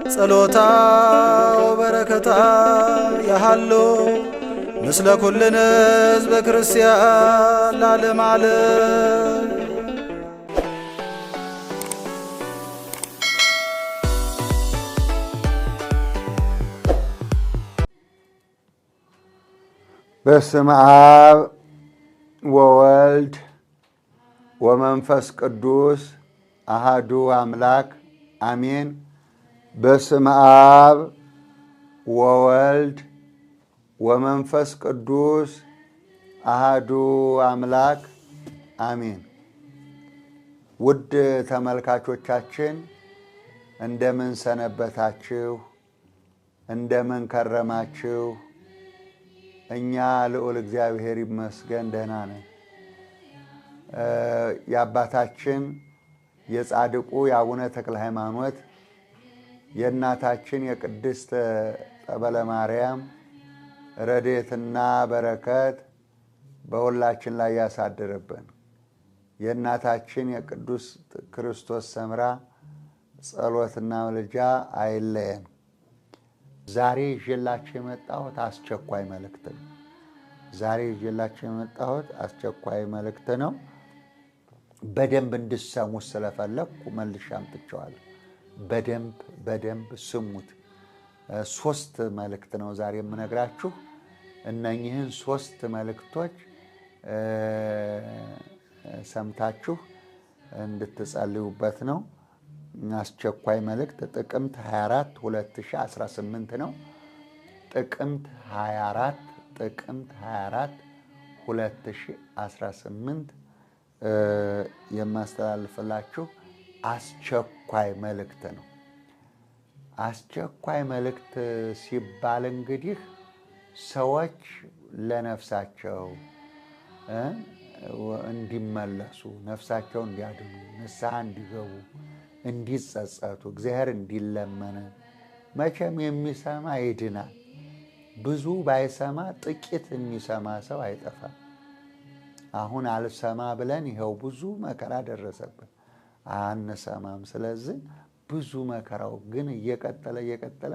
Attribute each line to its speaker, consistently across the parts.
Speaker 1: ጸሎታ ወበረከታ ያሃሎ ምስለ ኩልነ ሕዝበ ክርስቲያን ለዓለመ ዓለም።
Speaker 2: በስመ አብ ወወልድ ወመንፈስ ቅዱስ አሃዱ አምላክ አሜን። በስመ አብ ወወልድ ወመንፈስ ቅዱስ አሃዱ አምላክ አሜን። ውድ ተመልካቾቻችን እንደምን ሰነበታችሁ? እንደምን ከረማችሁ? እኛ ልዑል እግዚአብሔር ይመስገን ደህና ነን። የአባታችን የጻድቁ የአቡነ ተክለ ሃይማኖት የእናታችን የቅድስት ጠበለ ማርያም ረድኤትና በረከት በሁላችን ላይ ያሳድርብን። የእናታችን የቅዱስ ክርስቶስ ሰምራ ጸሎትና ምልጃ አይለየን። ዛሬ ይዤላችሁ የመጣሁት አስቸኳይ መልእክት ነው። በደንብ እንድሰሙት ስለፈለግኩ መልሼ አምጥቼዋለሁ። በደንብ ስሙት። 3 መልእክት ነው ዛሬ የምነግራችሁ። እነኚህን 3 መልእክቶች ሰምታችሁ እንድትጸልዩበት ነው። አስቸኳይ መልእክት ጥቅምት 24 2018 ነው። ጥቅምት 24 2018 የማስተላልፍላችሁ አስቸኳይ መልእክት ነው። አስቸኳይ መልእክት ሲባል እንግዲህ ሰዎች ለነፍሳቸው እንዲመለሱ፣ ነፍሳቸው እንዲያድኑ፣ ንስሐ እንዲገቡ፣ እንዲጸጸቱ፣ እግዚአብሔር እንዲለመን። መቼም የሚሰማ ይድናል። ብዙ ባይሰማ ጥቂት የሚሰማ ሰው አይጠፋም። አሁን አልሰማ ብለን ይኸው ብዙ መከራ ደረሰብን፣ አንሰማም። ስለዚህ ብዙ መከራው ግን እየቀጠለ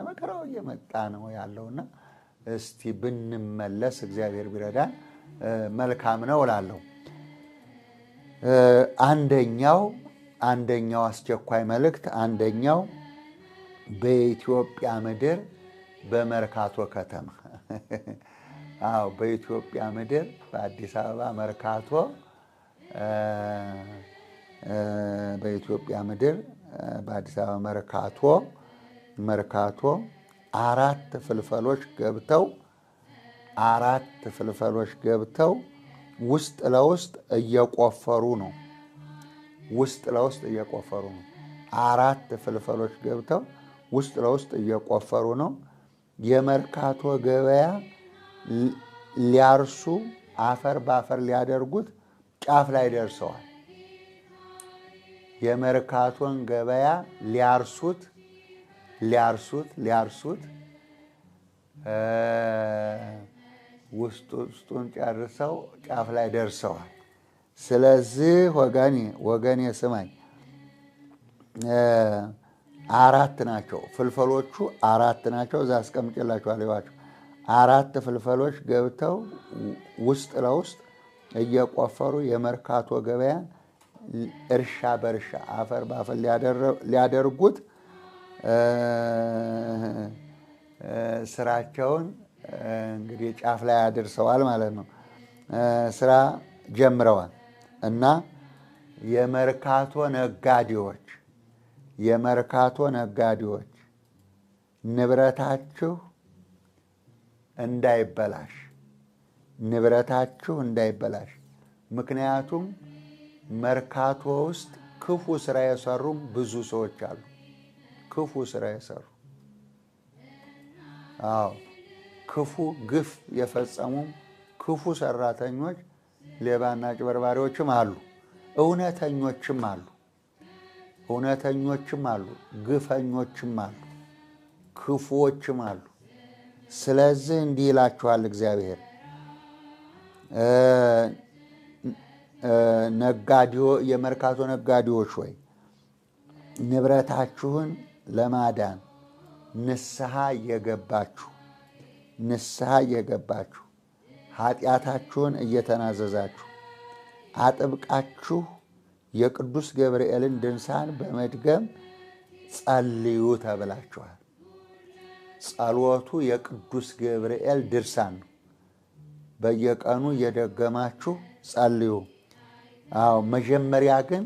Speaker 2: መከራው እየመጣ ነው ያለውና እስቲ ብንመለስ እግዚአብሔር ቢረዳን መልካም ነው እላለሁ። አንደኛው አስቸኳይ መልእክት በኢትዮጵያ ምድር በመርካቶ ከተማ በኢትዮጵያ ምድር በአዲስ አበባ መርካቶ በአዲስ አበባ መርካቶ 4 ፍልፈሎች ገብተው ውስጥ ለውስጥ እየቆፈሩ ነው። 4 ፍልፈሎች ገብተው ውስጥ ለውስጥ እየቆፈሩ ነው። የመርካቶ ገበያ ሊያርሱ አፈር ባፈር ሊያደርጉት ጫፍ ላይ ደርሰዋል። የመርካቶን ገበያ ሊያርሱት ውስጡን ጨርሰው ጫፍ ላይ ደርሰዋል። ስለዚህ ወገኔ ስማኝ፣ 4 ናቸው ፍልፈሎቹ፣ 4 ናቸው። እዛ አስቀምጬላችኋለሁ። 4 ፍልፈሎች ገብተው ውስጥ ለውስጥ እየቆፈሩ የመርካቶ ገበያ እርሻ በእርሻ አፈር ባፈር ሊያደርጉት ስራቸውን እንግዲህ ጫፍ ላይ አድርሰዋል ማለት ነው። ስራ ጀምረዋል እና የመርካቶ ነጋዴዎች ንብረታችሁ እንዳይበላሽ። ምክንያቱም መርካቶ ውስጥ ክፉ ስራ የሰሩም ብዙ ሰዎች አሉ። ክፉ ስራ የሰሩ ክፉ ግፍ የፈጸሙም ክፉ ሰራተኞች፣ ሌባና ጭበርባሪዎችም አሉ። እውነተኞችም አሉ። ግፈኞችም አሉ። ክፉዎችም አሉ። ስለዚህ እንዲህ ይላችኋል እግዚአብሔር፣ የመርካቶ ነጋዴዎች ሆይ ንብረታችሁን ለማዳን ንስሐ እየገባችሁ ኃጢአታችሁን እየተናዘዛችሁ አጥብቃችሁ የቅዱስ ገብርኤልን ድርሳን በመድገም ጸልዩ ተብላችኋል። ጸሎቱ የቅዱስ ገብርኤል ድርሳን ነው። በየቀኑ እየደገማችሁ ጸልዩ። መጀመሪያ ግን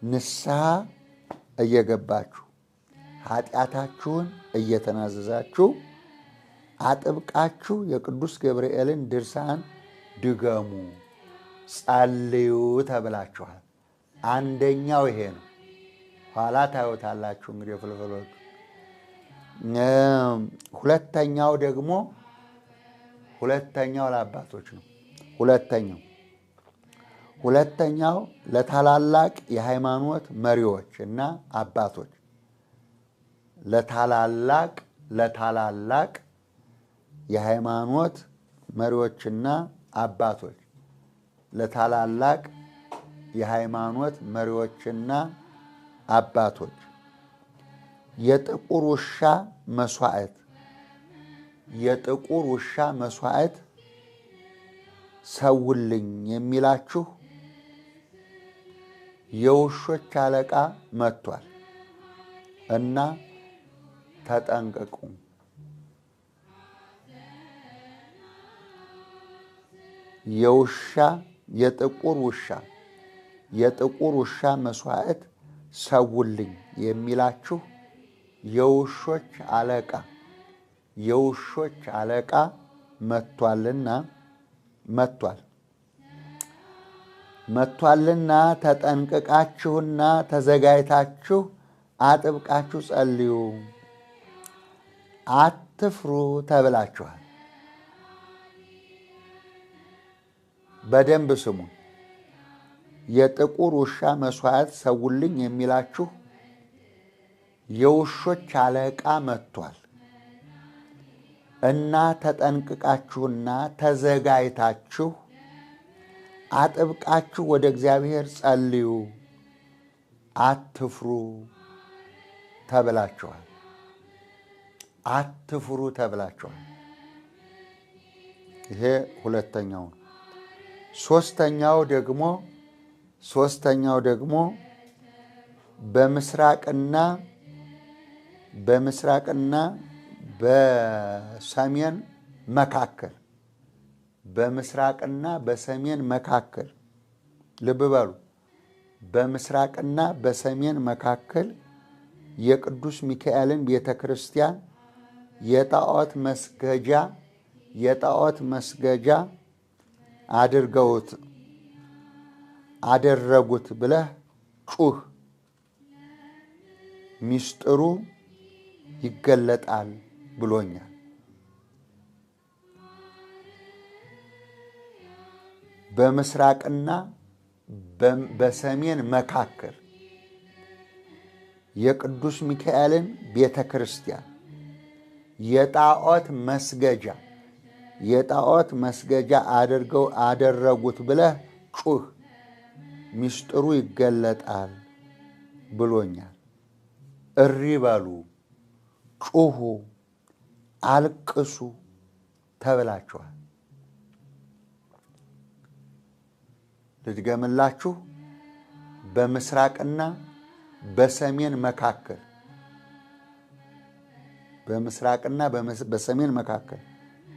Speaker 2: ንስሐ እየገባችሁ ኃጢአታችሁን እየተናዘዛችሁ አጥብቃችሁ የቅዱስ ገብርኤልን ድርሳን ድገሙ፣ ጸልዩ ተብላችኋል። አንደኛው ይሄ ነው። ኋላ ታዩታላችሁ እንግዲህ ፍልፍሎቹ። ሁለተኛው ለአባቶች ነው። ሁለተኛው ለታላላቅ የሃይማኖት መሪዎች እና አባቶች ለታላላቅ የሃይማኖት መሪዎችና አባቶች ለታላላቅ የሃይማኖት መሪዎችና አባቶች የጥቁር ውሻ መስዋዕት ሰውልኝ የሚላችሁ የውሾች አለቃ መጥቷል እና ተጠንቀቁ። የጥቁር ውሻ መስዋዕት ሰውልኝ የሚላችሁ የውሾች አለቃ መጥቷልና ተጠንቅቃችሁና ተዘጋጅታችሁ አጥብቃችሁ ጸልዩ፣ አትፍሩ ተብላችኋል። በደንብ ስሙ። የጥቁር ውሻ መስዋዕት ሰውልኝ የሚላችሁ የውሾች አለቃ መጥቷል እና ተጠንቅቃችሁና ተዘጋጅታችሁ አጥብቃችሁ ወደ እግዚአብሔር ጸልዩ፣ አትፍሩ ተብላችኋል። ይሄ ሁለተኛው ነው። ሶስተኛው ደግሞ በምስራቅና በሰሜን መካከል ልብ በሉ። በምስራቅና በሰሜን መካከል የቅዱስ ሚካኤልን ቤተ ክርስቲያን የጣዖት መስገጃ አደረጉት ብለህ ጩህ፣ ሚስጥሩ ይገለጣል ብሎኛል። በምስራቅና በሰሜን መካከል የቅዱስ ሚካኤልን ቤተ ክርስቲያን የጣዖት መስገጃ አደረጉት ብለህ ጩህ፣ ሚስጥሩ ይገለጣል ብሎኛል። እሪ በሉ፣ ጩሁ፣ አልቅሱ ተብላችኋል። ልድገምላችሁ። በምስራቅና በሰሜን መካከል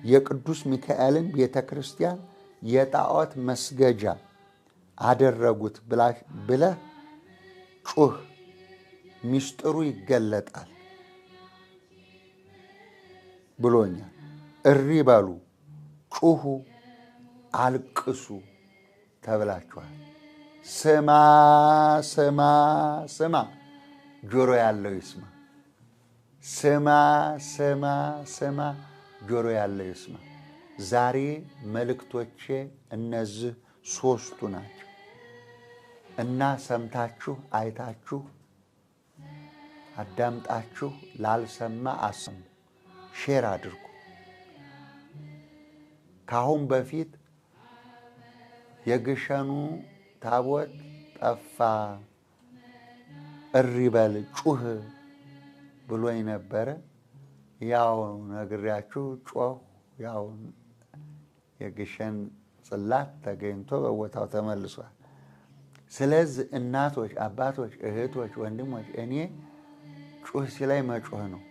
Speaker 2: የቅዱስ ሚካኤልን ቤተ ክርስቲያን የጣዖት መስገጃ አደረጉት ብለህ ጩህ፣ ሚስጥሩ ይገለጣል ብሎኛል። እሪ በሉ፣ ጩሁ፣ አልቅሱ ተብላችኋል። ስማ ስማ ስማ፣ ጆሮ ያለው ይስማ። ስማ ስማ ስማ፣ ጆሮ ያለው ይስማ። ዛሬ መልእክቶቼ እነዚህ ሶስቱ ናቸው እና ሰምታችሁ አይታችሁ አዳምጣችሁ ላልሰማ አሰሙ፣ ሼር አድርጉ። ካሁን በፊት የግሸኑ ታቦት ጠፋ፣ እሪ በል ጩህ ብሎኝ ነበረ። ያው ነግሬያችሁ ጮህ። ያው የግሸን ጽላት ተገኝቶ በቦታው ተመልሷል። ስለዚህ እናቶች፣ አባቶች፣ እህቶች፣ ወንድሞች እኔ ጩህ ሲላይ መጮህ ነው።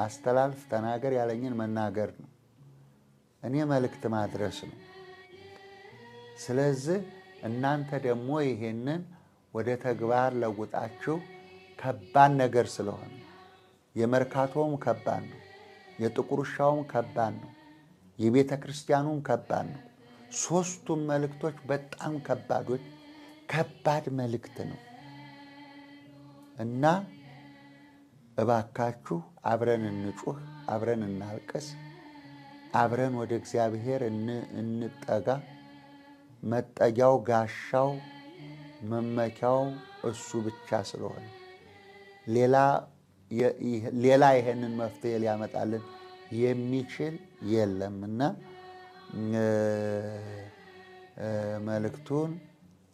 Speaker 2: አስተላልፍ፣ ተናገር ያለኝን መናገር ነው። እኔ መልእክት ማድረስ ነው። ስለዚህ እናንተ ደግሞ ይሄንን ወደ ተግባር ለውጣችሁ ከባድ ነገር ስለሆነ የመርካቶውም ከባድ ነው፣ የጥቁር ውሻውም ከባድ ነው፣ የቤተ ክርስቲያኑም ከባድ ነው። ሦስቱም መልእክቶች በጣም ከባዶች፣ ከባድ መልእክት ነው እና እባካችሁ አብረን እንጩህ፣ አብረን እናልቅስ፣ አብረን ወደ እግዚአብሔር እንጠጋ። መጠጊያው ጋሻው መመኪያው እሱ ብቻ ስለሆነ ሌላ ይሄንን መፍትሄ ሊያመጣልን የሚችል የለምና መልእክቱን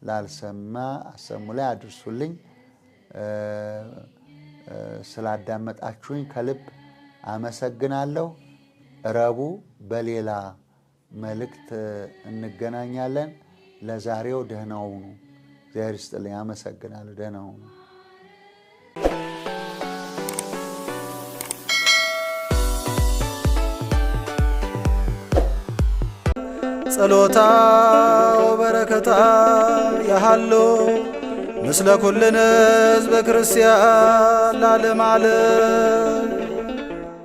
Speaker 2: ላልሰማ አሰሙ ላይ አድርሱልኝ። ስላዳመጣችሁኝ ከልብ አመሰግናለሁ። ረቡዕ በሌላ መልእክት እንገናኛለን። ለዛሬው ደህና ሁኑ። እግዚአብሔር ይስጥልኝ። አመሰግናለሁ። ደህና ሁኑ።
Speaker 1: ጸሎታ ወበረከታ ያሃሎ ምስለ ኩልነ ሕዝበ ክርስቲያን ለዓለመ ዓለም